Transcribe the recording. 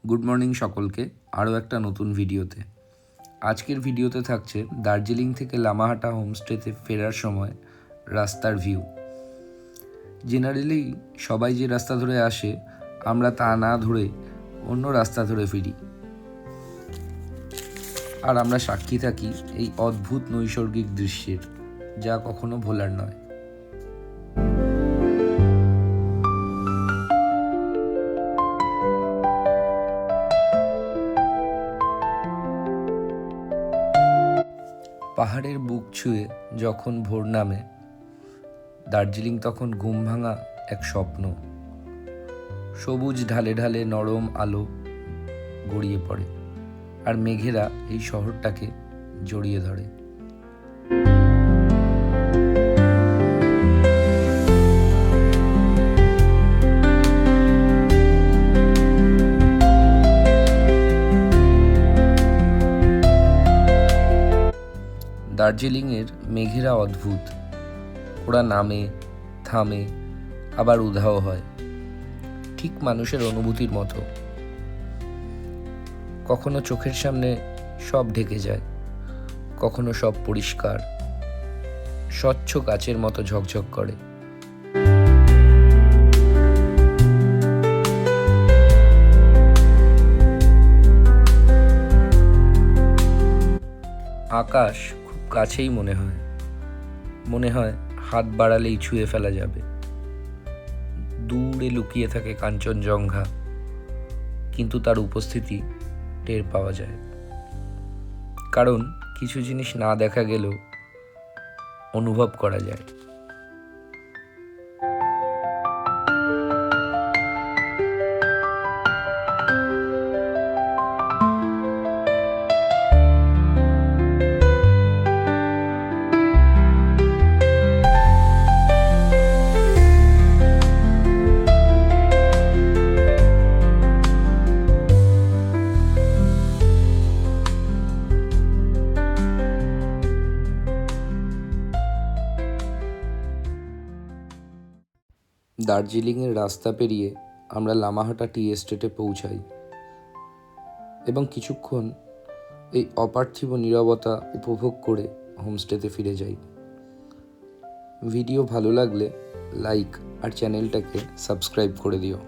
Good morning সকলকে, আরও একটা নতুন ভিডিওতে। আজকের ভিডিওতে থাকছে দার্জিলিং থেকে লামাহাটা হোমস্টেতে ফেরার সময় রাস্তার ভিউ। জেনারেলি সবাই যে রাস্তা ধরে আসে, আমরা তা না ধরে অন্য রাস্তা ধরে ফিরি, আর আমরা সাক্ষী থাকি এই অদ্ভুত নৈসর্গিক দৃশ্যের, যা কখনো ভোলার নয়। পাহাড়ের বুক ছুঁয়ে যখন ভোর নামে, দার্জিলিং তখন ঘুম ভাঙা এক স্বপ্ন। সবুজ ঢালে ঢালে নরম আলো গড়িয়ে পড়ে, আর মেঘেরা এই শহরটাকে জড়িয়ে ধরে। দার্জিলিংয়ের মেঘেরা অদ্ভুত। ওরা নামে, থামে, আবার উধাও হয়, ঠিক মানুষের অনুভূতির মতো। কখনো চোখের সামনে সব ঢেকে যায়, কখনো সব পরিষ্কার, স্বচ্ছ কাচের মতো ঝকঝক করে। আকাশ খুব কাছেই মনে হয় হাত বাড়ালেই ছুঁয়ে ফেলা যাবে। দূরে লুকিয়ে থাকে কাঞ্চনজঙ্ঘা, কিন্তু তার উপস্থিতি টের পাওয়া যায়, কারণ কিছু জিনিস না দেখা গেলেও অনুভব করা যায়। দার্জিলিংয়ের রাস্তা পেরিয়ে আমরা লামাহাটা টি এস্টেটে পৌঁছাই এবং কিছুক্ষণ এই অপার্থিব নীরবতা উপভোগ করে হোমস্টেতে ফিরে যাই। ভিডিও ভালো লাগলে লাইক আর চ্যানেলটাকে সাবস্ক্রাইব করে দিও।